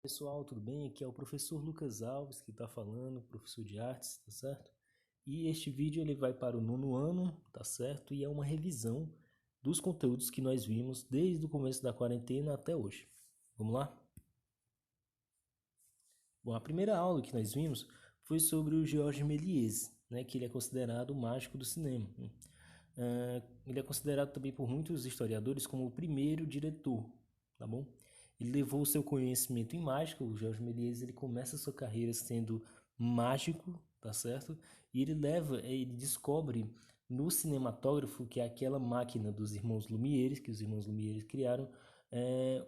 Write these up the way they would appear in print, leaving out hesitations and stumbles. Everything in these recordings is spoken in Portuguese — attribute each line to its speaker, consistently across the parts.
Speaker 1: Pessoal, tudo bem? Aqui é o professor Lucas Alves que está falando, professor de artes, tá certo? E este vídeo ele vai para o nono ano, tá certo? E é uma revisão dos conteúdos que nós vimos desde o começo da quarentena até hoje. Vamos lá? Bom, a primeira aula que nós vimos foi sobre o Georges Méliès, né? Que ele é considerado o mágico do cinema. Ele é considerado também por muitos historiadores como o primeiro diretor, tá bom? Ele levou o seu conhecimento em mágica. O Georges Méliès ele começa a sua carreira sendo mágico, tá certo? E ele descobre no cinematógrafo, que é aquela máquina dos irmãos Lumière, que os irmãos Lumière criaram,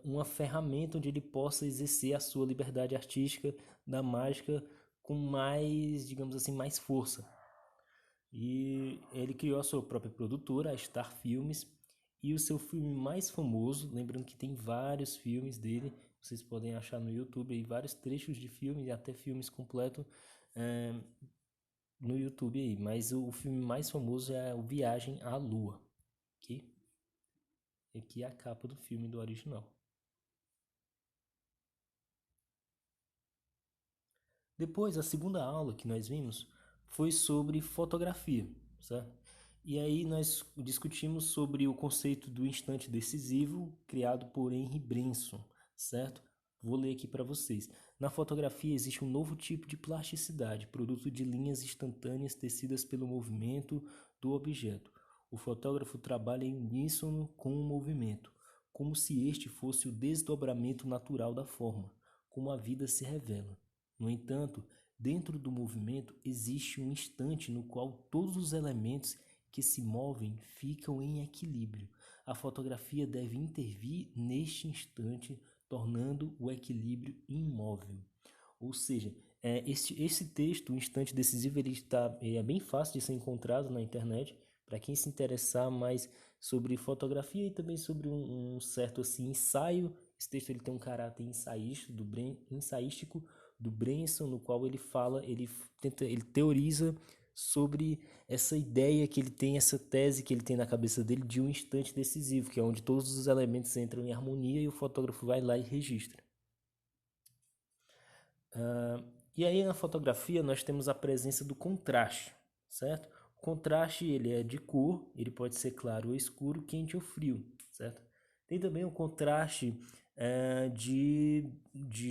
Speaker 1: uma ferramenta onde ele possa exercer a sua liberdade artística da mágica com mais, digamos assim, mais força. E ele criou a sua própria produtora, a Star Filmes, e o seu filme mais famoso, lembrando que tem vários filmes dele, vocês podem achar no YouTube aí vários trechos de filmes e até filmes completos é, no YouTube aí, mas o filme mais famoso é o Viagem à Lua, ok? Aqui é a capa do filme do original. Depois, a segunda aula que nós vimos foi sobre fotografia, certo? E aí nós discutimos sobre o conceito do instante decisivo criado por Henry Branson, certo? Vou ler aqui para vocês. Na fotografia existe um novo tipo de plasticidade, produto de linhas instantâneas tecidas pelo movimento do objeto. O fotógrafo trabalha em uníssono com o movimento, como se este fosse o desdobramento natural da forma, como a vida se revela. No entanto, dentro do movimento existe um instante no qual todos os elementos que se movem ficam em equilíbrio. A fotografia deve intervir neste instante, tornando o equilíbrio imóvel. Ou seja, esse texto, o instante decisivo, é bem fácil de ser encontrado na internet para quem se interessar mais sobre fotografia e também sobre um certo assim ensaio. Esse texto ele tem um caráter ensaístico do Branson, no qual ele fala, ele teoriza sobre essa ideia que ele tem, essa tese que ele tem na cabeça dele de um instante decisivo, que é onde todos os elementos entram em harmonia e o fotógrafo vai lá e registra. E aí na fotografia nós temos a presença do contraste, certo? O contraste ele é de cor, ele pode ser claro ou escuro, quente ou frio, certo? Tem também o contraste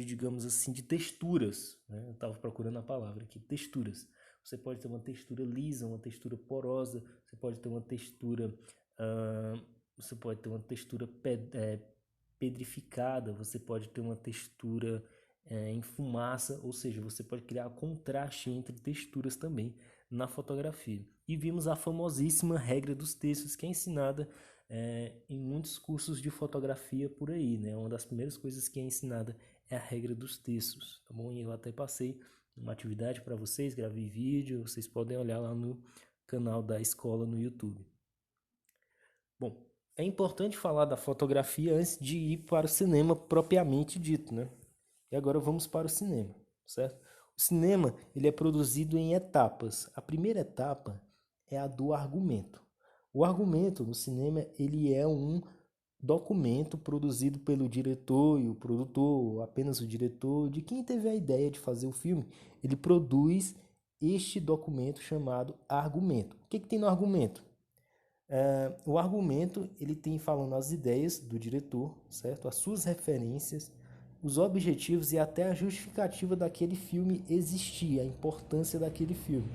Speaker 1: digamos assim, de texturas, né? Eu estava procurando a palavra aqui, texturas. Você pode ter uma textura lisa, uma textura porosa, você pode ter uma textura, uh, você pode ter uma textura pedrificada, você pode ter uma textura em fumaça, ou seja, você pode criar contraste entre texturas também na fotografia. E vimos a famosíssima regra dos terços, que é ensinada em muitos cursos de fotografia por aí, né? Uma das primeiras coisas que é ensinada é a regra dos terços, tá bom? E eu até passei uma atividade para vocês, gravei vídeo, vocês podem olhar lá no canal da escola no YouTube. Bom, é importante falar da fotografia antes de ir para o cinema propriamente dito, né? E agora vamos para o cinema, certo? O cinema, ele é produzido em etapas. A primeira etapa é a do argumento. O argumento no cinema, ele é um documento produzido pelo diretor e o produtor, apenas o diretor, de quem teve a ideia de fazer o filme. Ele produz este documento chamado argumento. O que tem no argumento? O argumento ele tem falando as ideias do diretor, certo? As suas referências, os objetivos e até a justificativa daquele filme existir, a importância daquele filme.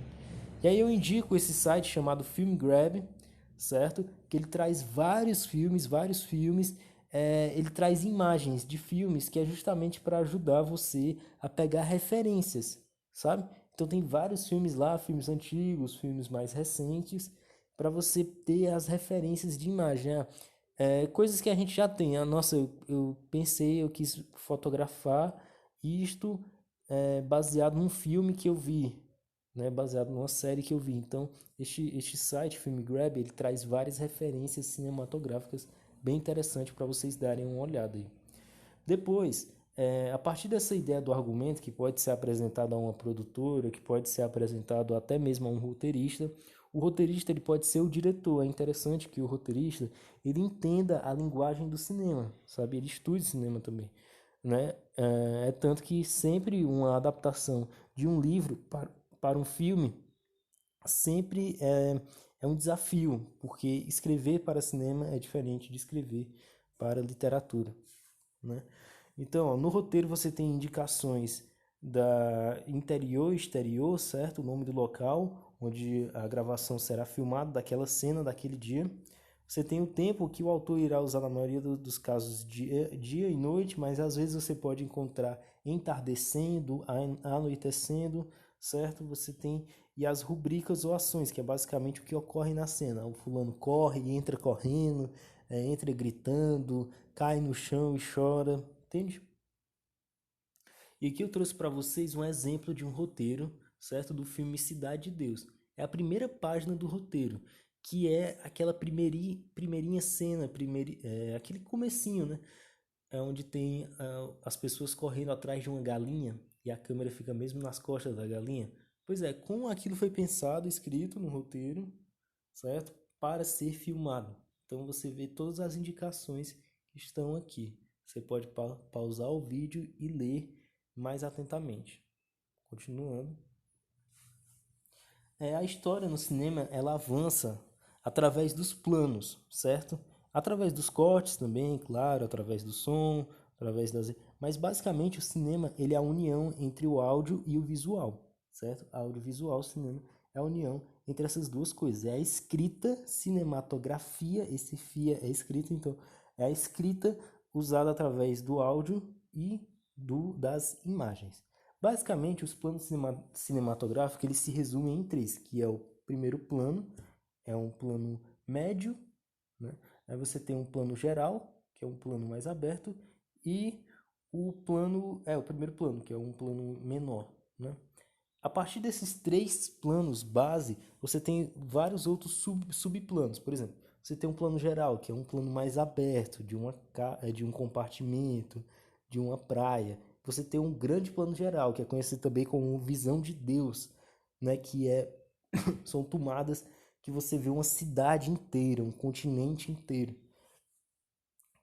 Speaker 1: E aí eu indico esse site chamado Film Grab, certo? Que ele traz vários filmes, ele traz imagens de filmes que é justamente para ajudar você a pegar referências, sabe? Então tem vários filmes lá, filmes antigos, filmes mais recentes, para você ter as referências de imagem. Coisas que a gente já tem. Nossa, eu pensei, eu quis fotografar isto baseado num filme que eu vi, né, baseado numa série que eu vi. Então, este site, Film Grab, ele traz várias referências cinematográficas bem interessantes para vocês darem uma olhada aí. Depois, a partir dessa ideia do argumento, que pode ser apresentado a uma produtora, que pode ser apresentado até mesmo a um roteirista, o roteirista ele pode ser o diretor. É interessante que o roteirista ele entenda a linguagem do cinema, sabe? Ele estude cinema também. né? É tanto que sempre uma adaptação de um livro para um filme sempre é um desafio, porque escrever para cinema é diferente de escrever para literatura, né? Então, ó, no roteiro você tem indicações da interior e exterior, certo? O nome do local onde a gravação será filmada, daquela cena, daquele dia. Você tem o tempo que o autor irá usar na maioria dos casos dia e noite, mas às vezes você pode encontrar entardecendo, anoitecendo, certo? Você tem e as rubricas ou ações, que é basicamente o que ocorre na cena. O fulano corre, entra correndo, entra gritando, cai no chão e chora, entende? E aqui eu trouxe para vocês um exemplo de um roteiro, certo? Do filme Cidade de Deus. É a primeira página do roteiro, que é aquela primeirinha cena, aquele comecinho, né? É onde tem as pessoas correndo atrás de uma galinha e a câmera fica mesmo nas costas da galinha. Pois é, como aquilo foi pensado, escrito no roteiro, certo? Para ser filmado. Então você vê todas as indicações que estão aqui. Você pode pausar o vídeo e ler mais atentamente. Continuando. A história no cinema ela avança através dos planos, certo? Através dos cortes também, claro, através do som, através das. Mas basicamente o cinema ele é a união entre o áudio e o visual, certo? Audiovisual, cinema é a união entre essas duas coisas. É a escrita, cinematografia, esse FIA é escrita, então é a escrita usada através do áudio e das imagens. Basicamente, os planos cinematográficos eles se resumem em três, que é o primeiro plano, é um plano médio, né? Aí você tem um plano geral, que é um plano mais aberto, e o primeiro plano, que é um plano menor, né? A partir desses três planos base, você tem vários outros subplanos. Por exemplo, você tem um plano geral, que é um plano mais aberto, de um compartimento, de uma praia. Você tem um grande plano geral, que é conhecido também como visão de Deus, né? São tomadas que você vê uma cidade inteira, um continente inteiro.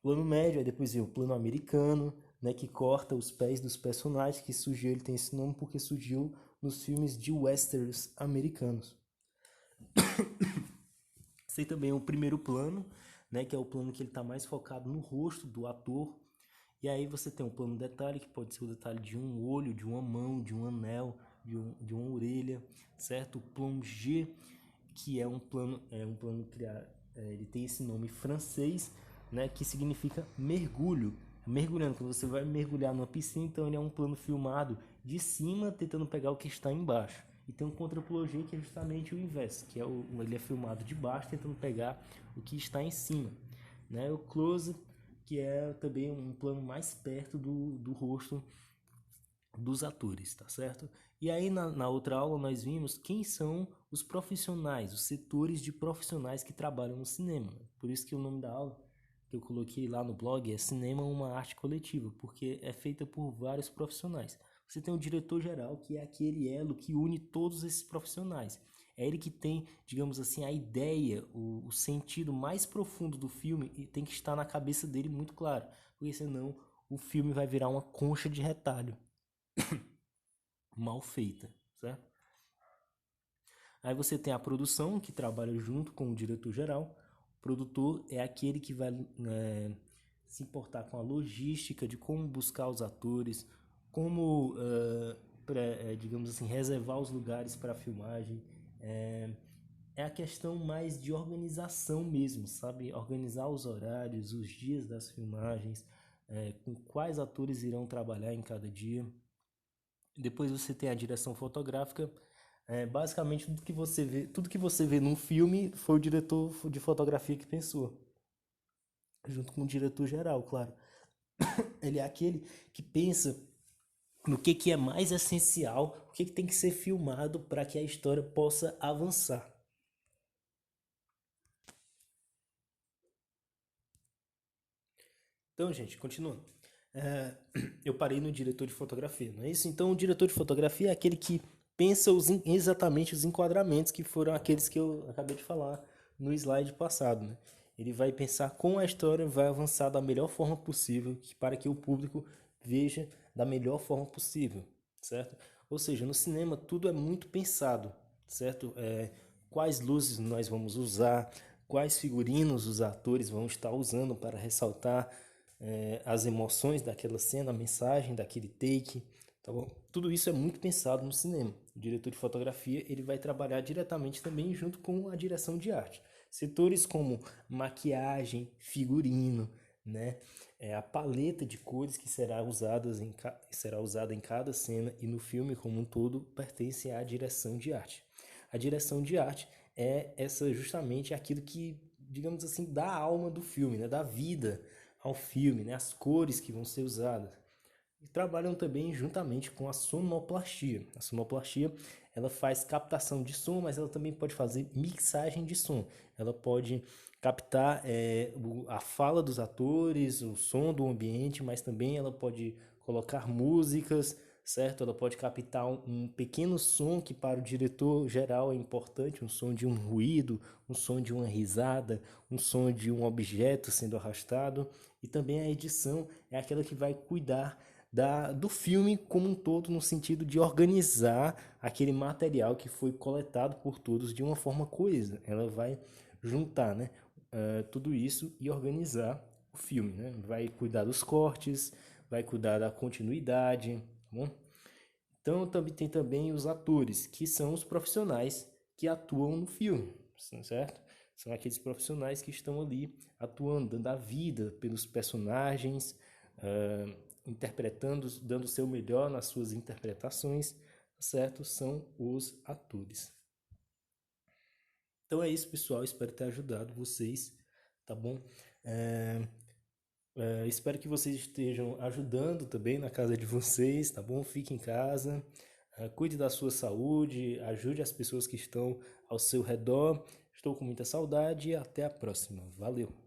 Speaker 1: Plano médio, aí depois vem o plano americano, né, que corta os pés dos personagens, que surgiu, ele tem esse nome porque surgiu nos filmes de westerns americanos. Sei também o primeiro plano, né, que é o plano que ele está mais focado no rosto do ator. E aí você tem um plano detalhe, que pode ser o detalhe de um olho, de uma mão, de um anel, de uma orelha, certo? O plano G, que é um plano criado, ele tem esse nome francês, né, que significa mergulho. Mergulhando, quando você vai mergulhar numa piscina, então ele é um plano filmado de cima, tentando pegar o que está embaixo. E tem um contra-plano G, que é justamente o inverso, que ele é filmado de baixo, tentando pegar o que está em cima. Né? O close, que é também um plano mais perto do rosto dos atores, tá certo? E aí na outra aula nós vimos quem são os profissionais, os setores de profissionais que trabalham no cinema. Por isso que o nome da aula que eu coloquei lá no blog é Cinema, uma arte coletiva, porque é feita por vários profissionais. Você tem o diretor geral, que é aquele elo que une todos esses profissionais. É ele que tem, digamos assim, a ideia, o sentido mais profundo do filme e tem que estar na cabeça dele muito claro, porque senão o filme vai virar uma concha de retalho mal feita, certo? Aí você tem a produção, que trabalha junto com o diretor-geral. O produtor é aquele que vai se importar com a logística de como buscar os atores, como, digamos assim, reservar os lugares para a filmagem. É a questão mais de organização mesmo, sabe? Organizar os horários, os dias das filmagens, com quais atores irão trabalhar em cada dia. Depois você tem a direção fotográfica. Basicamente tudo que você vê num filme foi o diretor de fotografia que pensou, junto com o diretor geral, claro. Ele é aquele que pensa no que é mais essencial, o que tem que ser filmado para que a história possa avançar. Então, gente, continuando. É, eu parei no diretor de fotografia, não é isso? Então, o diretor de fotografia é aquele que pensa exatamente os enquadramentos que foram aqueles que eu acabei de falar no slide passado, né? Ele vai pensar como a história vai avançar da melhor forma possível para que o público veja da melhor forma possível, certo? Ou seja, no cinema tudo é muito pensado, certo? Quais luzes nós vamos usar, quais figurinos os atores vão estar usando para ressaltar as emoções daquela cena, a mensagem daquele take, tá bom? Tudo isso é muito pensado no cinema. O diretor de fotografia ele vai trabalhar diretamente também junto com a direção de arte. Setores como maquiagem, figurino, né? A paleta de cores que será usada em cada cena e no filme como um todo pertence à direção de arte. A direção de arte é essa justamente aquilo que, digamos assim, dá a alma do filme, né? Dá vida ao filme, né? As cores que vão ser usadas. E trabalham também juntamente com a sonoplastia. A sonoplastia ela faz captação de som, mas ela também pode fazer mixagem de som. Ela pode captar a fala dos atores, o som do ambiente, mas também ela pode colocar músicas, certo? Ela pode captar um pequeno som que para o diretor geral é importante, um som de um ruído, um som de uma risada, um som de um objeto sendo arrastado. E também a edição é aquela que vai cuidar do filme como um todo, no sentido de organizar aquele material que foi coletado por todos de uma forma coesa. Ela vai juntar, né, tudo isso e organizar o filme, né? Vai cuidar dos cortes, vai cuidar da continuidade, tá bom? Então também tem também os atores, que são os profissionais que atuam no filme, certo? São aqueles profissionais que estão ali atuando, dando a vida pelos personagens, interpretando, dando o seu melhor nas suas interpretações, certo? São os atores. Então é isso, pessoal. Espero ter ajudado vocês, tá bom? Espero que vocês estejam ajudando também na casa de vocês, tá bom? Fique em casa, cuide da sua saúde, ajude as pessoas que estão ao seu redor. Estou com muita saudade e até a próxima. Valeu!